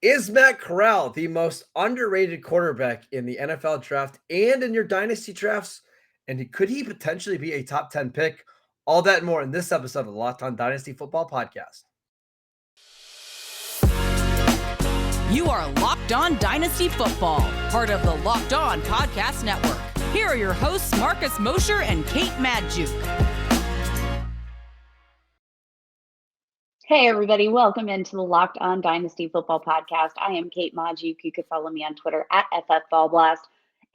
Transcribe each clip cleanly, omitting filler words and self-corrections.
Is Matt Corral the most underrated quarterback in the NFL draft and in your dynasty drafts? And could he potentially be a top 10 pick? All that and more in this episode of the Locked On Dynasty Football Podcast. You are Locked On Dynasty Football, part of the Locked On Podcast Network. Here are your hosts, Marcus Mosher and Kate Magdziuk. Hey, everybody. Welcome into the Locked On Dynasty Football Podcast. I am Kate Magdziuk. You can follow me on Twitter at FFBallblast.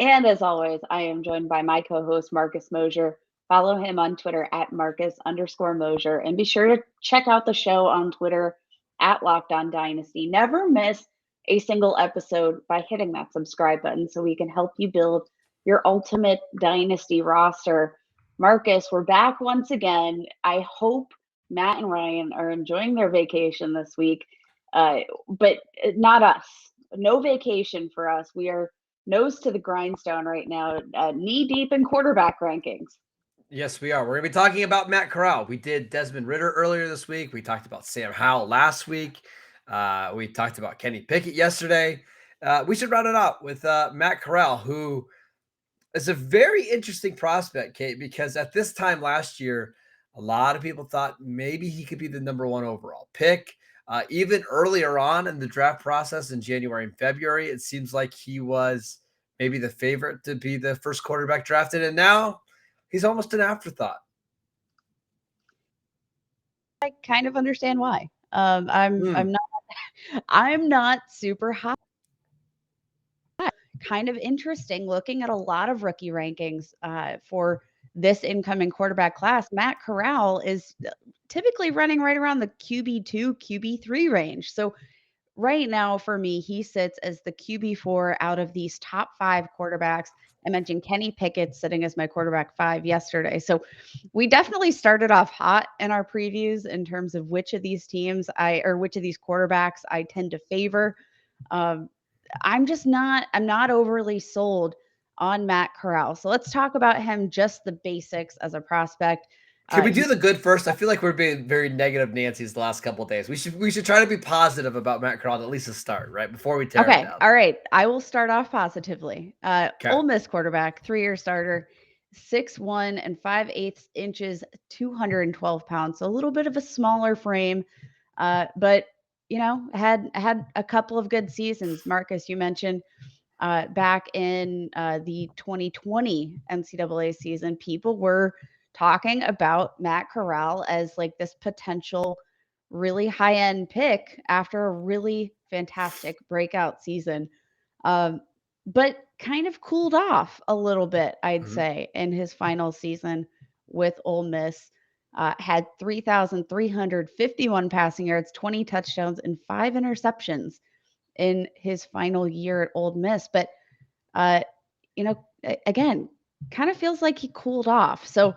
And as always, I am joined by my co-host, Marcus Mosher. Follow him on Twitter at Marcus_Mosher. And be sure to check out the show on Twitter at Locked On Dynasty. Never miss a single episode by hitting that subscribe button so we can help you build your ultimate Dynasty roster. Marcus, we're back once again. I hope Matt and Ryan are enjoying their vacation this week, but not us. No vacation for us. We are nose to the grindstone right now, knee deep in quarterback rankings. Yes, we are. We're going to be talking about Matt Corral. We did Desmond Ridder earlier this week. We talked about Sam Howell last week. We talked about Kenny Pickett yesterday. We should round it out with Matt Corral, who is a very interesting prospect, Kate, because at this time last year, a lot of people thought maybe he could be the number one overall pick. Even earlier on in the draft process in January and February, it seems like he was maybe the favorite to be the first quarterback drafted. And now he's almost an afterthought. I kind of understand why. I'm not super high. Kind of interesting looking at a lot of rookie rankings for this incoming quarterback class. Matt Corral is typically running right around the QB2, QB3 range. So right now for me, he sits as the QB4 out of these top 5 quarterbacks. I mentioned Kenny Pickett sitting as my quarterback 5 yesterday. So we definitely started off hot in our previews in terms of which of these which of these quarterbacks I tend to favor. I'm not overly sold on Matt Corral. So let's talk about him, just the basics as a prospect. Can we do the good first? I feel like we're being very negative Nancy's the last couple of days. We should try to be positive about Matt Corral, at least to start, right? Before we tear it down. All right. I will start off positively. Ole Miss quarterback, 3-year starter, 6'1" and 5/8 inches, 212 pounds. So a little bit of a smaller frame, but had a couple of good seasons. Marcus, you mentioned back in the 2020 NCAA season, people were talking about Matt Corral as like this potential really high-end pick after a really fantastic breakout season. But kind of cooled off a little bit, I'd say, in his final season with Ole Miss. Had 3,351 passing yards, 20 touchdowns, and 5 interceptions in his final year at Ole Miss. But, again, kind of feels like he cooled off. So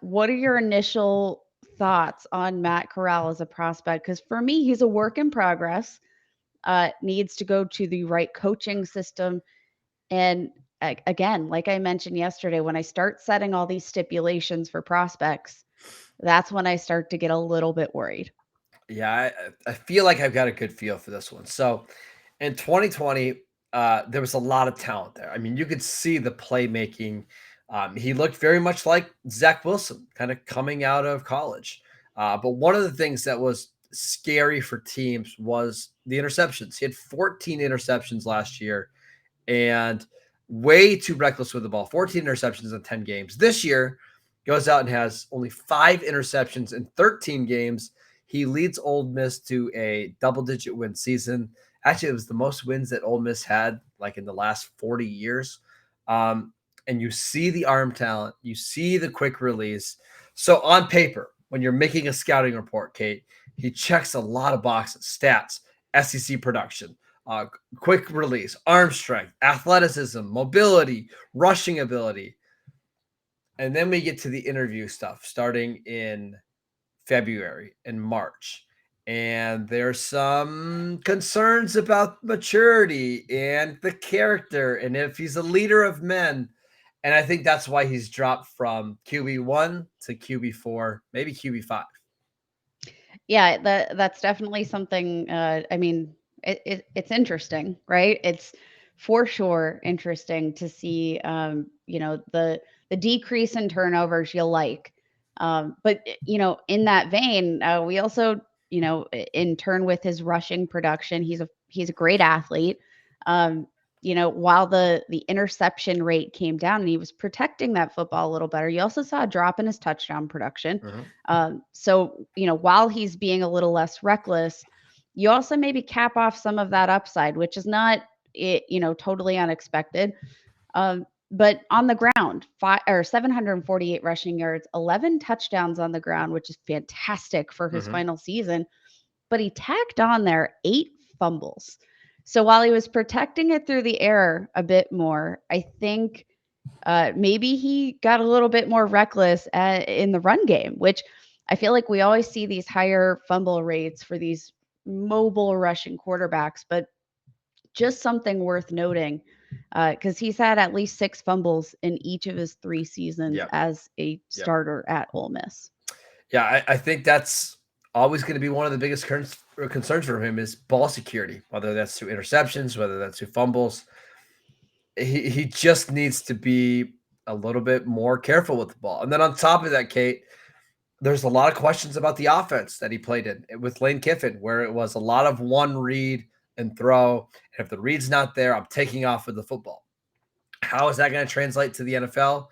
what are your initial thoughts on Matt Corral as a prospect? Because for me, he's a work in progress, needs to go to the right coaching system. And again, like I mentioned yesterday, when I start setting all these stipulations for prospects, that's when I start to get a little bit worried. Yeah, I feel like I've got a good feel for this one. So in 2020, there was a lot of talent there. I mean, you could see the playmaking. He looked very much like Zach Wilson, kind of coming out of college. But one of the things that was scary for teams was the interceptions. He had 14 interceptions last year and way too reckless with the ball. 14 interceptions in 10 games. This year, goes out and has only 5 interceptions in 13 games. He leads Ole Miss to a double-digit win season. Actually, it was the most wins that Ole Miss had like in the last 40 years. And you see the arm talent. You see the quick release. So on paper, when you're making a scouting report, Kate, he checks a lot of boxes, stats, SEC production, quick release, arm strength, athleticism, mobility, rushing ability. And then we get to the interview stuff starting in February and March. And there's some concerns about maturity and the character and if he's a leader of men. And I think that's why he's dropped from QB1 to QB4, maybe QB5. Yeah, that's definitely something. I mean, It's interesting, right? It's for sure interesting to see, the decrease in turnovers you like. But, in that vein, we also, in turn with his rushing production, he's a great athlete. Um, while the interception rate came down and he was protecting that football a little better, you also saw a drop in his touchdown production. Mhm. So, while he's being a little less reckless, you also maybe cap off some of that upside, which is not totally unexpected. But on the ground, 748 rushing yards, 11 touchdowns on the ground, which is fantastic for his Mhm. final season. But he tacked on there 8 fumbles. So while he was protecting it through the air a bit more, I think maybe he got a little bit more reckless in the run game, which I feel like we always see these higher fumble rates for these mobile rushing quarterbacks, but just something worth noting because he's had at least 6 fumbles in each of his 3 seasons Yep. as a Yep. starter at Ole Miss. Yeah, I think that's always going to be one of the biggest concerns for him is ball security, whether that's through interceptions, whether that's through fumbles. He just needs to be a little bit more careful with the ball. And then on top of that, Kate, there's a lot of questions about the offense that he played in with Lane Kiffin, where it was a lot of one read and throw. And if the read's not there, I'm taking off with the football. How is that going to translate to the NFL?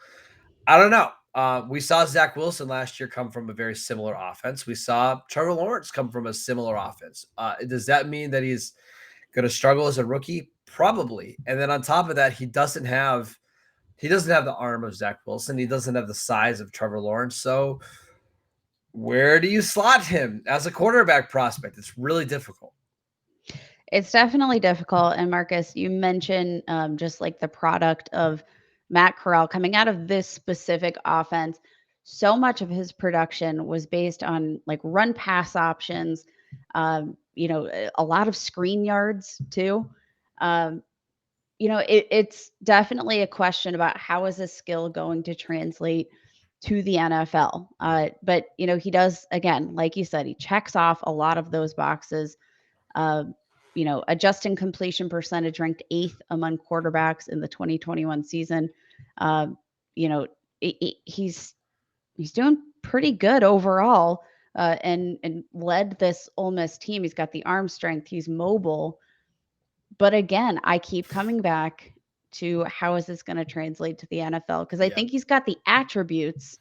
I don't know. We saw Zach Wilson last year come from a very similar offense. We saw Trevor Lawrence come from a similar offense. Does that mean that he's going to struggle as a rookie? Probably. And then on top of that, he doesn't have the arm of Zach Wilson. He doesn't have the size of Trevor Lawrence. So where do you slot him as a quarterback prospect? It's really difficult. It's definitely difficult. And Marcus, you mentioned just like the product of Matt Corral coming out of this specific offense. So much of his production was based on like run pass options, a lot of screen yards too. Um, it's definitely a question about how is this skill going to translate to the NFL. But he does, again, like you said, he checks off a lot of those boxes. Uh, adjusting completion percentage ranked 8th among quarterbacks in the 2021 season. Uh, you know, he's doing pretty good overall, and led this Ole Miss team. He's got the arm strength. He's mobile. But again, I keep coming back to how is this going to translate to the NFL? Because I Yeah. think he's got the attributes,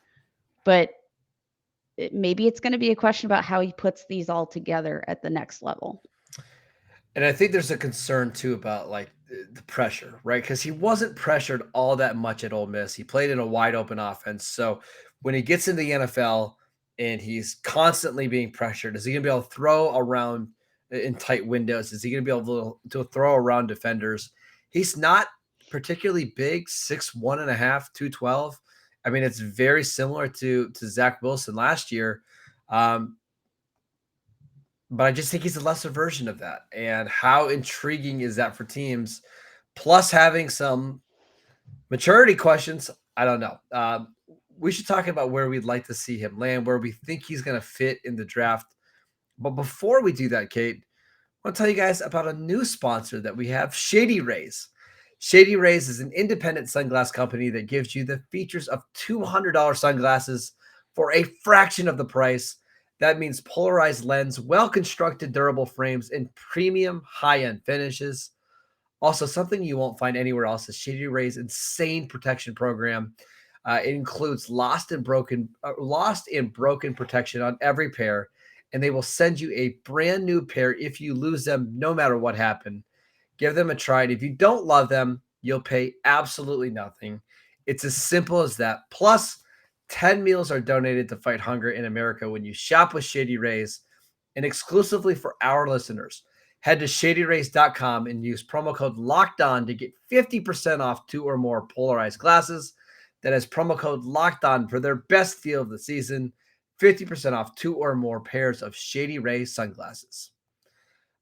but maybe it's going to be a question about how he puts these all together at the next level. And I think there's a concern too about like the pressure, right? Because he wasn't pressured all that much at Ole Miss. He played in a wide open offense. So when he gets into the NFL and he's constantly being pressured, is he going to be able to throw around in tight windows? Is he going to be able to throw around defenders? He's not particularly big, 6'1 and a half, 212. I mean, it's very similar to Zach Wilson last year. Um, but I just think he's a lesser version of that. And how intriguing is that for teams? Plus, having some maturity questions. I don't know. We should talk about where we'd like to see him land, where we think he's going to fit in the draft. But before we do that, Kate, I want to tell you guys about a new sponsor that we have, Shady Rays. Shady Rays is an independent sunglass company that gives you the features of $200 sunglasses for a fraction of the price. That means polarized lens, well-constructed durable frames, and premium high-end finishes. Also, something you won't find anywhere else is Shady Ray's insane protection program. It includes lost and broken protection on every pair, and they will send you a brand new pair if you lose them, no matter what happened. Give them a try. And if you don't love them, you'll pay absolutely nothing. It's as simple as that. Plus, 10 meals are donated to fight hunger in America when you shop with Shady Rays. And exclusively for our listeners, head to shadyrays.com and use promo code LOCKEDON to get 50% off 2 or more polarized glasses. That is promo code LOCKEDON for their best deal of the season. 50% off 2 or more pairs of Shady Rays sunglasses.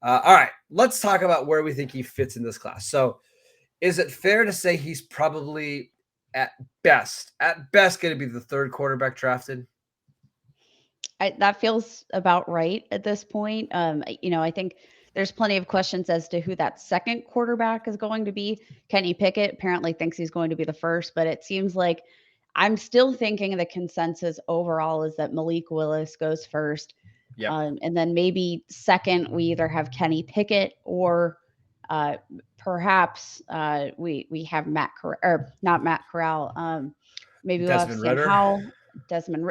All right, let's talk about where we think he fits in this class. So, is it fair to say he's probably at best going to be the third quarterback drafted? That feels about right at this point. I think there's plenty of questions as to who that second quarterback is going to be. Kenny Pickett apparently thinks he's going to be the first, but it seems like I'm still thinking the consensus overall is that Malik Willis goes first. Yep. And then maybe second, we either have Kenny Pickett or uh, perhaps we have or not Matt Corral. Maybe we'll have Desmond Sam Ritter. Howell,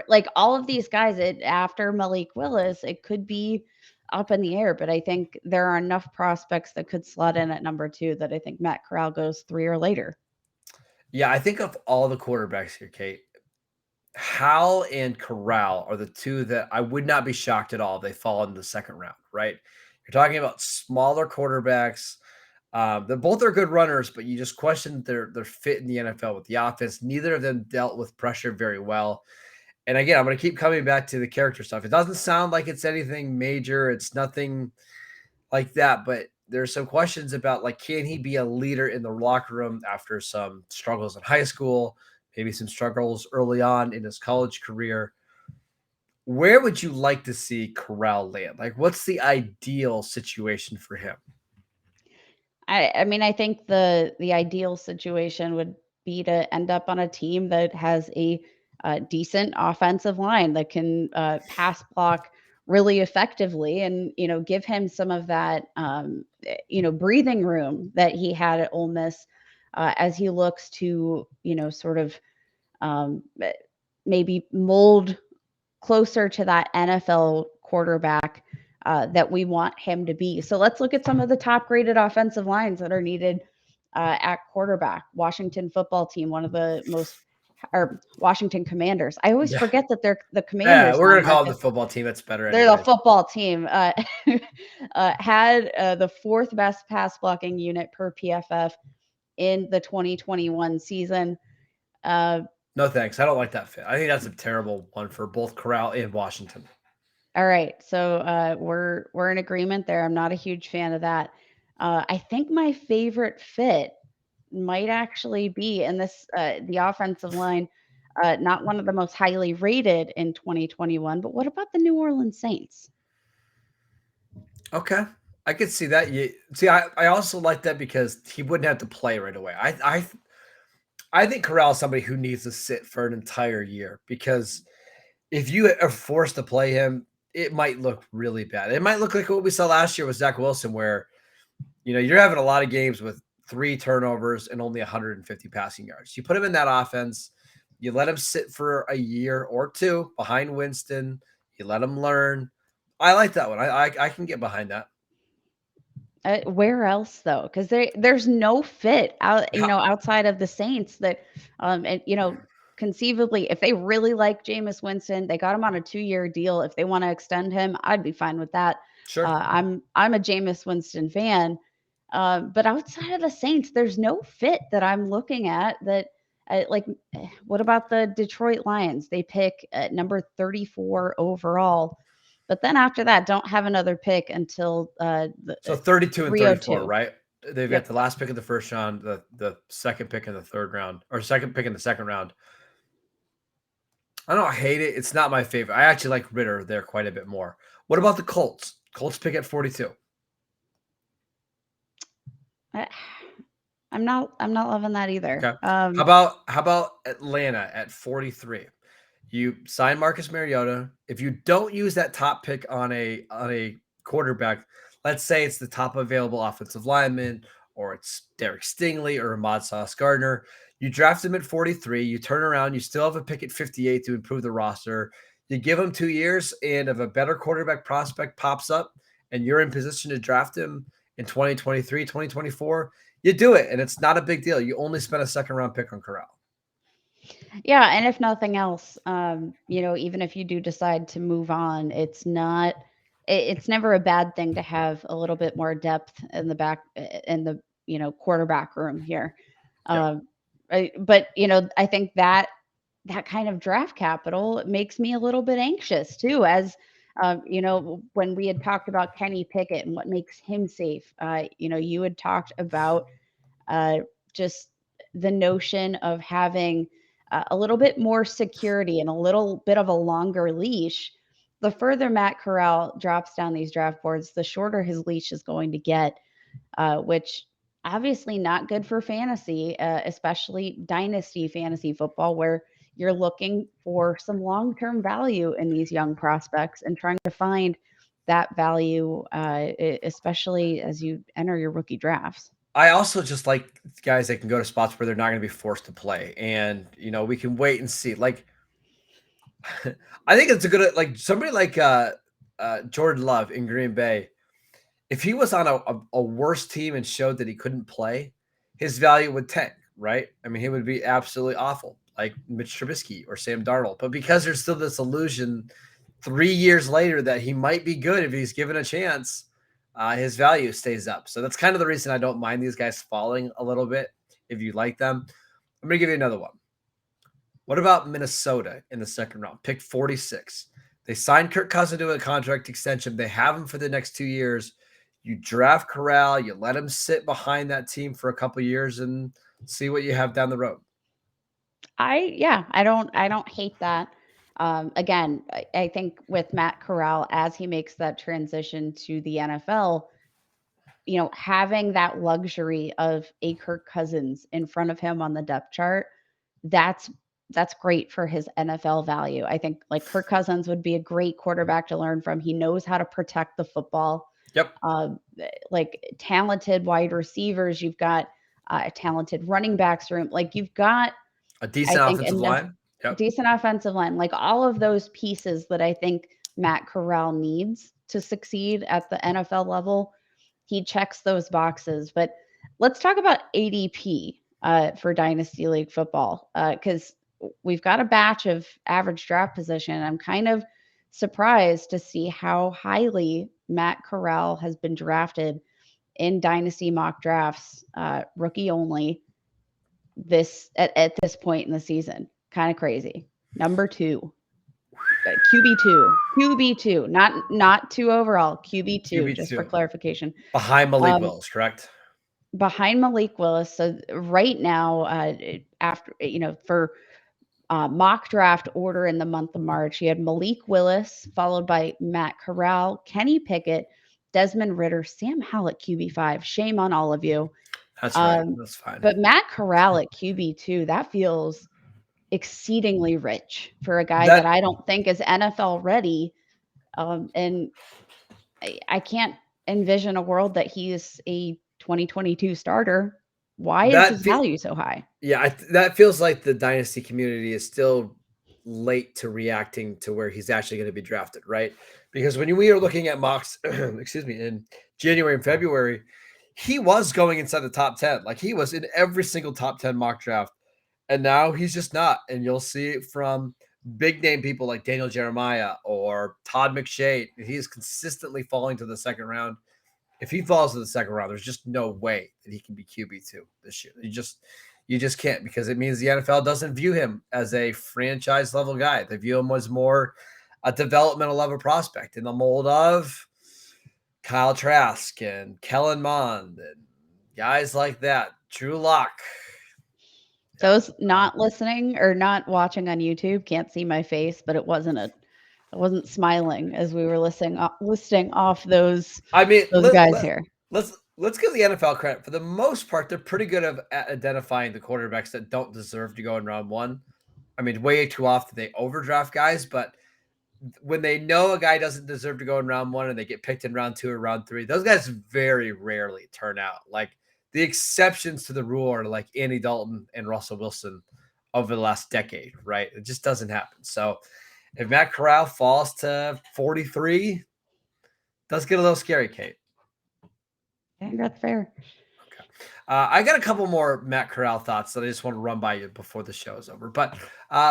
like all of these guys. After Malik Willis, it could be up in the air, but I think there are enough prospects that could slot in at number 2 that I think Matt Corral goes 3 or later. Yeah, I think of all the quarterbacks here, Kate, Howell and Corral are the two that I would not be shocked at all if they fall in the second round, right? You're talking about smaller quarterbacks. They're both are good runners, but you just question their fit in the NFL with the offense. Neither of them dealt with pressure very well. And again, I'm going to keep coming back to the character stuff. It doesn't sound like it's anything major. It's nothing like that, but there's some questions about like, can he be a leader in the locker room after some struggles in high school, maybe some struggles early on in his college career? Where would you like to see Corral land? Like, what's the ideal situation for him? I mean, I think the ideal situation would be to end up on a team that has a decent offensive line that can pass block really effectively, and give him some of that breathing room that he had at Ole Miss as he looks to sort of um, maybe mold closer to that NFL quarterback that we want him to be. So let's look at some of the top graded offensive lines that are needed at quarterback. Washington football team, one of the most, or Washington Commanders. I always Yeah. forget that they're the Yeah, Commanders we're now, going to call it the Marcus. football team. That's better They're the anyway. football team. Had the 4th best pass blocking unit per PFF in the 2021 season. No, thanks. I don't like that fit. I think that's a terrible one for both Corral and Washington. All right, so we're in agreement there. I'm not a huge fan of that. I think my favorite fit might actually be in this the offensive line, not one of the most highly rated in 2021. But what about the New Orleans Saints? Okay. I could see that. I also like that because he wouldn't have to play right away. I think Corral is somebody who needs to sit for an entire year, because if you are forced to play him, it might look really bad. It might look like what we saw last year with Zach Wilson, where you're having a lot of games with 3 turnovers and only 150 passing yards. You put him in that offense, you let him sit for a year or 2 behind Winston, you let him learn. I like that one. I can get behind that. Where else though? Because there's no fit How, outside of the Saints that, and conceivably, if they really like Jameis Winston, they got him on a 2-year deal. If they want to extend him, I'd be fine with that. sure. I'm a Jameis Winston fan, but outside of the Saints, there's no fit that I'm looking at that. What about the Detroit Lions? They pick at number 34 overall. But then after that, don't have another pick until So 32 and 34, 302. right? They've got Yep. the last pick of the first round, the second pick in the third round, or second pick in the second round. I don't hate it. It's not my favorite. I actually like Ritter there quite a bit more. What about the Colts? Colts pick at 42. I- I'm not loving that either. Okay. How about Atlanta at 43? You sign Marcus Mariota. If you don't use that top pick on a quarterback, let's say it's the top available offensive lineman, or it's Derek Stingley or Ahmad Sauce Gardner. You draft him at 43. You turn around. You still have a pick at 58 to improve the roster. You give him 2 years, and if a better quarterback prospect pops up and you're in position to draft him in 2023, 2024, you do it, and it's not a big deal. You only spent a second round pick on Corral. Yeah, and if nothing else, even if you do decide to move on, it's never a bad thing to have a little bit more depth in the back in the quarterback room here. Yep. But I think that kind of draft capital makes me a little bit anxious too, as when we had talked about Kenny Pickett and what makes him safe. You had talked about uh, just the notion of having a little bit more security and a little bit of a longer leash. the further Matt Corral drops down these draft boards, the shorter his leash is going to get, which obviously not good for fantasy, especially dynasty fantasy football, where you're looking for some long-term value in these young prospects and trying to find that value, especially as you enter your rookie drafts. I also just like guys that can go to spots where they're not going to be forced to play, and we can wait and see. Like, I think it's a good like somebody like Jordan Love in Green Bay. If he was on a worse team and showed that he couldn't play, his value would tank, right? I mean, he would be absolutely awful, like Mitch Trubisky or Sam Darnold. But because there's still this illusion 3 years later that he might be good if he's given a chance, his value stays up. So that's kind of the reason I don't mind these guys falling a little bit if you like them. I'm going to give you another one. What about Minnesota in the second round? Pick 46. They signed Kirk Cousins to a contract extension. They have him for the next 2 years. You draft Corral, you let him sit behind that team for a couple years and see what you have down the road. I don't hate that. Again, I think with Matt Corral, as he makes that transition to the NFL, having that luxury of a Kirk Cousins in front of him on the depth chart, that's great for his NFL value. I think like Kirk Cousins would be a great quarterback to learn from. He knows how to protect the football. Yep. Like talented wide receivers, you've got a talented running backs room. Like you've got a decent offensive line. Yep. Decent offensive line. Like all of those pieces that I think Matt Corral needs to succeed at the NFL level, he checks those boxes. But let's talk about ADP for Dynasty League football, because we've got a batch of average draft position. I'm kind of surprised to see how highly Matt Corral has been drafted in Dynasty mock drafts, rookie only, at this point in the season. Kind of crazy. Number 2. QB2, not 2 overall, QB2, just for clarification. Behind Malik Willis, correct? Behind Malik Willis. So right now, after for mock draft order in the month of March, you had Malik Willis, followed by Matt Corral, Kenny Pickett, Desmond Ridder, Sam Howell at QB5. Shame on all of you. That's right. That's fine. But Matt Corral at QB2, that feels exceedingly rich for a guy that I don't think is NFL ready. And I can't envision a world that he is a 2022 starter. Why is his value so high? Yeah, that feels like the Dynasty community is still late to reacting to where he's actually going to be drafted, right? Because when we were looking at mocks, in January and February, he was going inside the top 10. Like he was in every single top 10 mock draft. And now he's just not. And you'll see it from big name people like Daniel Jeremiah or Todd McShay. He's consistently falling to the second round. If he falls to the second round, there's just no way that he can be QB2 this year. You just can't, because it means the NFL doesn't view him as a franchise level guy. They view him as more a developmental level prospect in the mold of Kyle Trask and Kellen Mond and guys like that. Drew Lock. Those not listening or not watching on YouTube can't see my face, but I wasn't smiling as we were listing off those. Those guys here. Let's give the NFL credit. For the most part, they're pretty good at identifying the quarterbacks that don't deserve to go in round 1. I mean, way too often they overdraft guys, but when they know a guy doesn't deserve to go in round 1 and they get picked in round 2 or round 3, those guys very rarely turn out. Like the exceptions to the rule are like Andy Dalton and Russell Wilson over the last decade, right? It just doesn't happen. So if Matt Corral falls to 43, does get a little scary, Kate. I think that's fair. Okay. I got a couple more Matt Corral thoughts that I just want to run by you before the show is over. But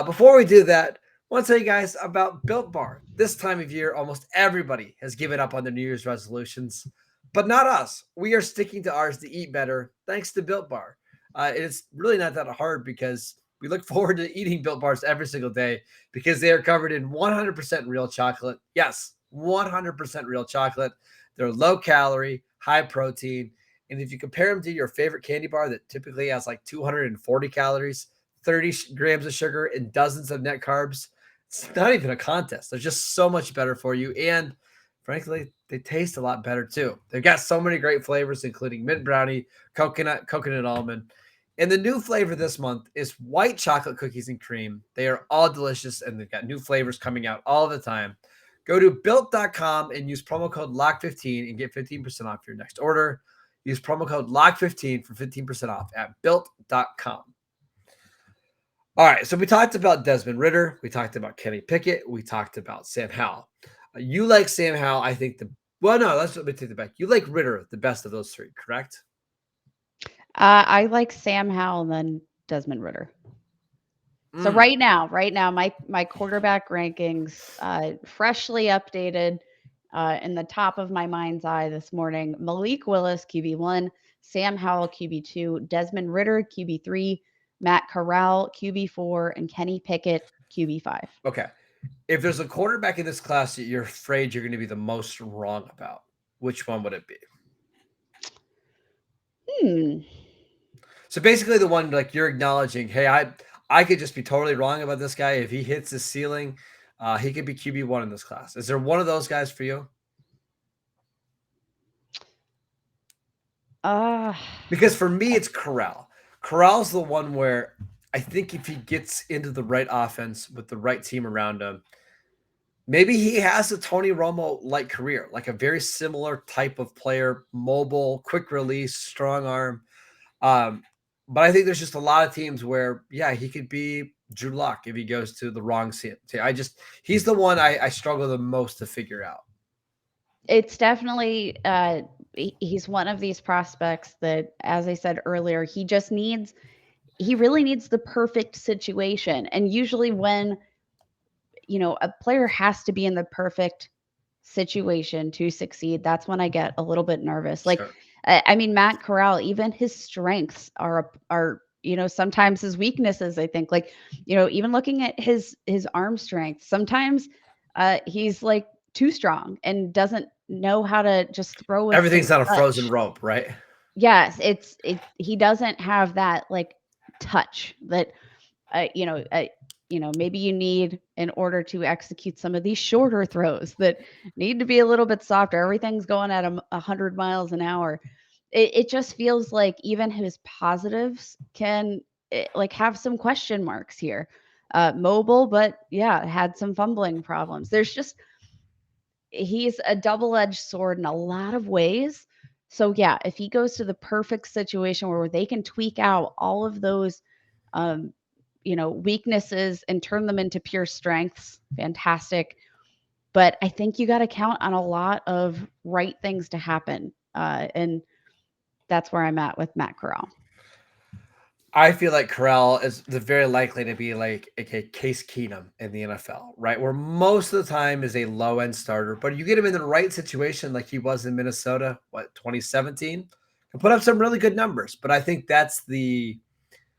before we do that, I want to tell you guys about Built Bar. This time of year, almost everybody has given up on their New Year's resolutions, but not us. We are sticking to ours to eat better thanks to Built Bar. It's really not that hard because we look forward to eating Built Bars every single day because they are covered in 100% real chocolate. Yes, 100% real chocolate. They're low calorie, high protein. And if you compare them to your favorite candy bar that typically has like 240 calories, 30 grams of sugar, and dozens of net carbs, It's not even a contest. They're just so much better for you. And frankly, they taste a lot better too. They've got so many great flavors, including mint brownie, coconut almond. And the new flavor this month is white chocolate cookies and cream. They are all delicious and they've got new flavors coming out all the time. Go to built.com and use promo code LOCK15 and get 15% off your next order. Use promo code LOCK15 for 15% off at built.com. All right, so we talked about Desmond Ridder. We talked about Kenny Pickett. We talked about Sam Howell. You like Sam Howell, I think let me take it back. You like Ridder the best of those three, correct? I like Sam Howell and then Desmond Ridder. So right now, my quarterback rankings, freshly updated, in the top of my mind's eye this morning: Malik Willis QB1, Sam Howell QB2, Desmond Ridder QB3, Matt Corral QB4, and Kenny Pickett QB5. Okay. If there's a quarterback in this class that you're afraid you're going to be the most wrong about, which one would it be? So basically the one like you're acknowledging, hey, I could just be totally wrong about this guy. If he hits his ceiling, he could be QB1 in this class. Is there one of those guys for you? Because for me, it's Corral. Corral's the one where I think if he gets into the right offense with the right team around him, maybe he has a Tony Romo-like career, like a very similar type of player, mobile, quick release, strong arm. But I think there's just a lot of teams where, yeah, he could be Drew Lock if he goes to the wrong team. He's the one I struggle the most to figure out. It's definitely he's one of these prospects that, as I said earlier, he really needs the perfect situation. And usually when, a player has to be in the perfect situation to succeed, that's when I get a little bit nervous. Like, Sure. I mean, Matt Corral, even his strengths are sometimes his weaknesses. I think, like, even looking at his arm strength, sometimes he's like too strong and doesn't know how to just throw with everything's on a touch. frozen rope, right? Yes, he doesn't have that like touch that maybe you need in order to execute some of these shorter throws that need to be a little bit softer. Everything's going at 100 miles an hour. It just feels like even his positives can have some question marks here. Mobile, but yeah, had some fumbling problems. He's a double-edged sword in a lot of ways. So yeah, if he goes to the perfect situation where they can tweak out all of those weaknesses and turn them into pure strengths, fantastic. But I think you got to count on a lot of right things to happen. And that's where I'm at with Matt Corral. I feel like Corral is very likely to be like a Case Keenum in the NFL, right? Where most of the time is a low-end starter, but you get him in the right situation like he was in Minnesota, 2017, can put up some really good numbers. But I think that's the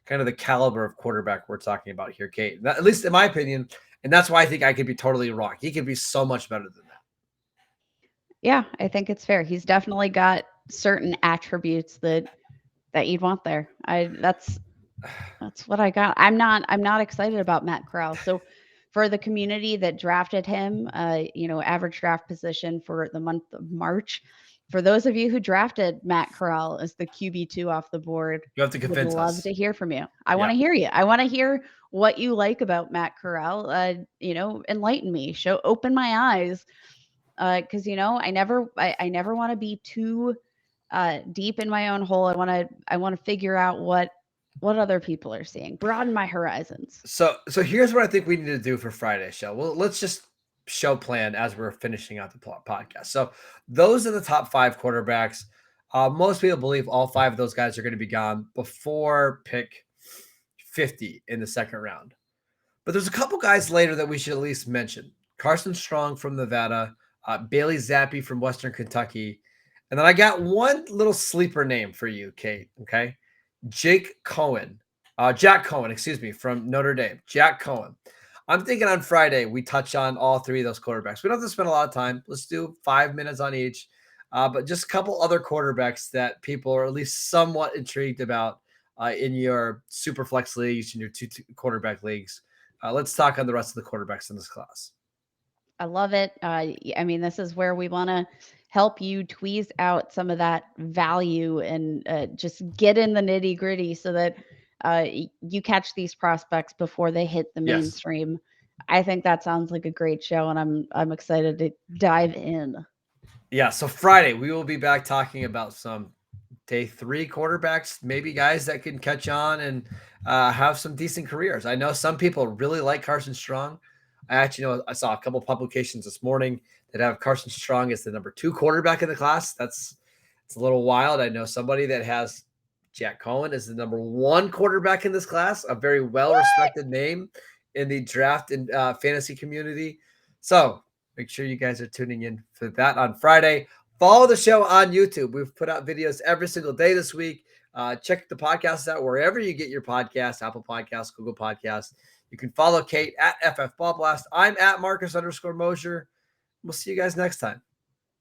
kind of the caliber of quarterback we're talking about here, Kate. At least in my opinion, and that's why I think I could be totally wrong. He could be so much better than that. Yeah, I think it's fair. He's definitely got certain attributes that you'd want there. That's what I got. I'm not excited about Matt Corral. So for the community that drafted him, average draft position for the month of March, for those of you who drafted Matt Corral as the QB2 off the board, you have to convince us. Would love to hear from you. I want to hear you. I want to hear what you like about Matt Corral. Enlighten me. Open my eyes. Because I never want to be too deep in my own hole. I want to figure out what other people are seeing. Broaden my horizons. So here's what I think we need to do for Friday's show. Well, let's just show plan as we're finishing out the podcast. So those are the top 5 quarterbacks. Most people believe all 5 of those guys are going to be gone before pick 50 in the second round. But there's a couple guys later that we should at least mention. Carson Strong from Nevada, Bailey Zappi from Western Kentucky. And then I got one little sleeper name for you, Kate, okay? Jack Cohen, from Notre Dame. Jack Cohen. I'm thinking on Friday we touch on all 3 of those quarterbacks. We don't have to spend a lot of time. Let's do 5 minutes on each. But just a couple other quarterbacks that people are at least somewhat intrigued about in your super flex leagues, in your 2 quarterback leagues. let's talk on the rest of the quarterbacks in this class. I love it. I mean, this is where we want to help you tweeze out some of that value and just get in the nitty gritty so that you catch these prospects before they hit the Yes. mainstream. I think that sounds like a great show, and I'm excited to dive in. Yeah. So Friday we will be back talking about some day 3 quarterbacks, maybe guys that can catch on and have some decent careers. I know some people really like Carson Strong. I actually know I saw a couple publications this morning that have Carson Strong as the number 2 quarterback in the class. It's a little wild. I know somebody that has Jack Cohen as the number 1 quarterback in this class, a very well-respected name in the draft and fantasy community. So make sure you guys are tuning in for that on Friday. Follow the show on YouTube. We've put out videos every single day this week. Check the podcast out wherever you get your podcasts, Apple Podcasts, Google Podcasts. You can follow Kate at FF Ball Blast. I'm at Marcus _Mosher. We'll see you guys next time.